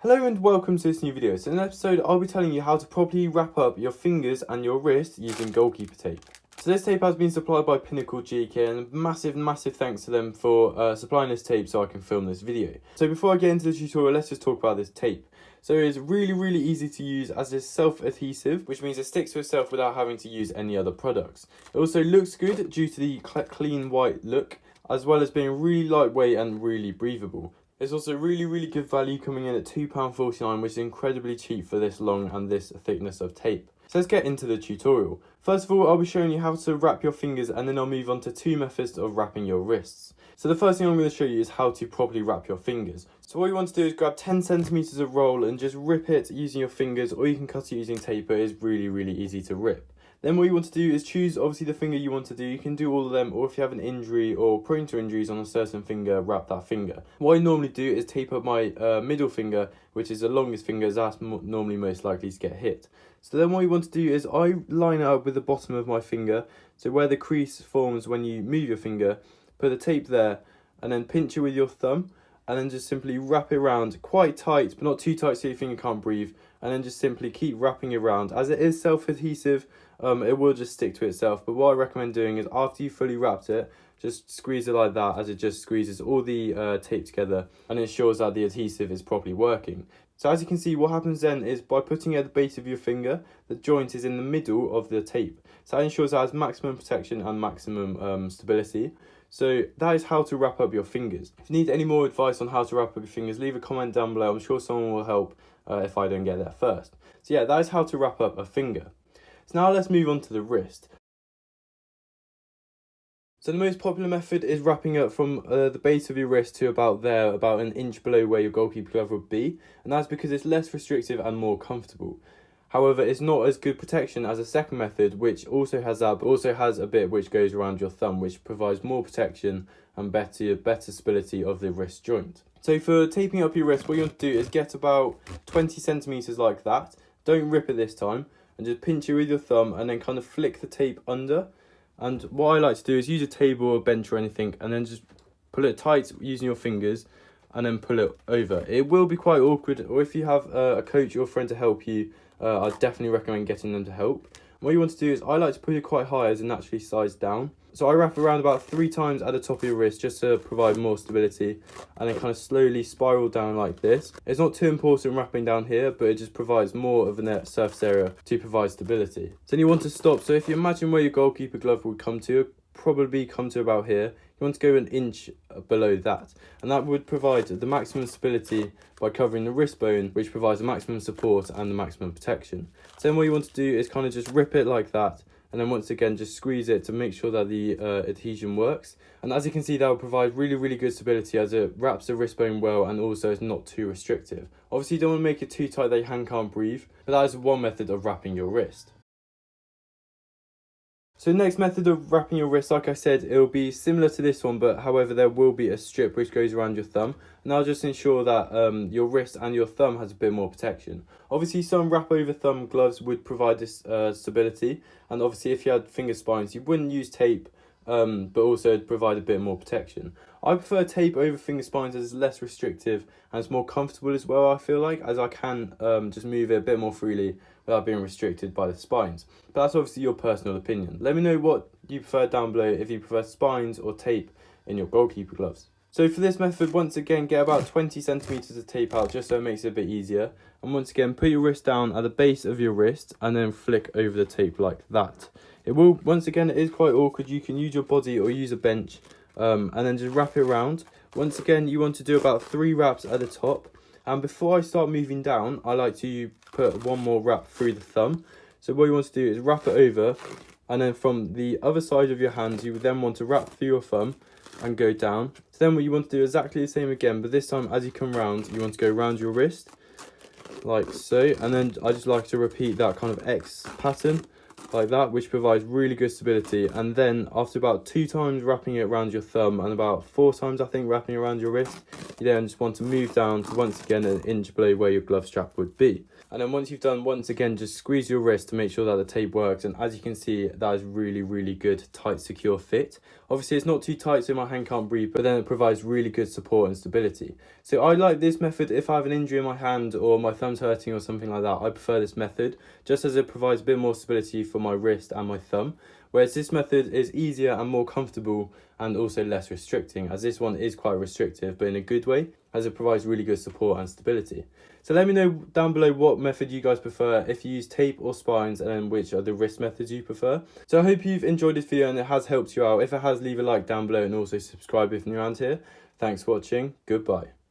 Hello and welcome to this new video. So in this episode I'll be telling you how to properly wrap up your fingers and your wrist using Goalkeeper tape. So this tape has been supplied by Pinnacle GK and massive thanks to them for supplying this tape so I can film this video. So before I get into the tutorial, let's just talk about this tape. So it's really easy to use as it's self-adhesive, which means it sticks to itself without having to use any other products. It also looks good due to the clean white look, as well as being really lightweight and really breathable. It's also really good value, coming in at £2.49, which is incredibly cheap for this long and this thickness of tape. So let's get into the tutorial. First of all, I'll be showing you how to wrap your fingers, and then I'll move on to two methods of wrapping your wrists. So the first thing I'm going to show you is how to properly wrap your fingers. So what you want to do is grab 10 centimeters of roll and just rip it using your fingers, or you can cut it using tape, but it's really easy to rip. Then what you want to do is choose obviously the finger you want to do. You can do all of them, or if you have an injury or prone to injuries on a certain finger, wrap that finger. What I normally do is tape up my middle finger, which is the longest finger, as that's normally most likely to get hit. So then what you want to do is I line it up with the bottom of my finger, so where the crease forms when you move your finger, put the tape there and then pinch it with your thumb, and then just simply wrap it around quite tight, but not too tight so your finger can't breathe, and then just simply keep wrapping it around. As it is self-adhesive, it will just stick to itself, but what I recommend doing is after you fully wrapped it, just squeeze it like that, as it just squeezes all the tape together and ensures that the adhesive is properly working. So as you can see, what happens then is by putting it at the base of your finger, the joint is in the middle of the tape. So that ensures that has maximum protection and maximum stability. So that is how to wrap up your fingers. If you need any more advice on how to wrap up your fingers, leave a comment down below. I'm sure someone will help if I don't get there first. So yeah, that is how to wrap up a finger. So now let's move on to the wrist. So the most popular method is wrapping up from the base of your wrist to about there, about an inch below where your goalkeeper glove would be, and that's because it's less restrictive and more comfortable. However, it's not as good protection as a second method, which also has that, but also has a bit which goes around your thumb, which provides more protection and better stability of the wrist joint. So for taping up your wrist, what you want to do is get about 20 centimeters like that. Don't rip it this time, and just pinch it with your thumb and then kind of flick the tape under. And what I like to do is use a table or a bench or anything, and then just pull it tight using your fingers and then pull it over. It will be quite awkward, or if you have a coach or a friend to help you, I'd definitely recommend getting them to help. And what you want to do is I like to put it quite high as it naturally slides down. So I wrap around about 3 times at the top of your wrist just to provide more stability, and then kind of slowly spiral down like this. It's not too important wrapping down here, but it just provides more of a surface area to provide stability. So then you want to stop. So if you imagine where your goalkeeper glove would come to, probably come to about here. You want to go an inch below that, and that would provide the maximum stability by covering the wrist bone, which provides the maximum support and the maximum protection. So then what you want to do is kind of just rip it like that, and then once again just squeeze it to make sure that the adhesion works. And as you can see, that will provide really good stability as it wraps the wrist bone well, and also is not too restrictive. Obviously you don't want to make it too tight that your hand can't breathe, but that is one method of wrapping your wrist. So the next method of wrapping your wrist, like I said, it will be similar to this one, but however there will be a strip which goes around your thumb, and that'll just ensure that your wrist and your thumb has a bit more protection. Obviously some wrap over thumb gloves would provide this stability, and obviously if you had finger spines you wouldn't use tape, but also provide a bit more protection. I prefer tape over finger spines as it's less restrictive and it's more comfortable as well, I feel like, as I can just move it a bit more freely without being restricted by the spines. But that's obviously your personal opinion. Let me know what you prefer down below, if you prefer spines or tape in your goalkeeper gloves. So for this method, once again, get about 20 centimeters of tape out just so it makes it a bit easier. And once again, put your wrist down at the base of your wrist and then flick over the tape like that. It will, once again, it is quite awkward. You can use your body or use a bench and then just wrap it around. Once again, you want to do about 3 wraps at the top. And before I start moving down, I like to put one more wrap through the thumb. So what you want to do is wrap it over, and then from the other side of your hand, you would then want to wrap through your thumb and go down. So then what you want to do is exactly the same again, but this time as you come round, you want to go around your wrist, like so. And then I just like to repeat that kind of X pattern like that, which provides really good stability. And then after about 2 times wrapping it around your thumb and about 4 times I think wrapping around your wrist, you then just want to move down to once again an inch below where your glove strap would be. And then once you've done, once again, just squeeze your wrist to make sure that the tape works. And as you can see, that is really good, tight, secure fit. Obviously it's not too tight so my hand can't breathe, but then it provides really good support and stability. So I like this method if I have an injury in my hand or my thumb's hurting or something like that. I prefer this method just as it provides a bit more stability for my wrist and my thumb. Whereas this method is easier and more comfortable and also less restricting, as this one is quite restrictive, but in a good way, as it provides really good support and stability. So let me know down below what method you guys prefer, if you use tape or spines, and then which are the wrist methods you prefer. So I hope you've enjoyed this video and it has helped you out. If it has, leave a like down below and also subscribe if you're around here. Thanks for watching. Goodbye.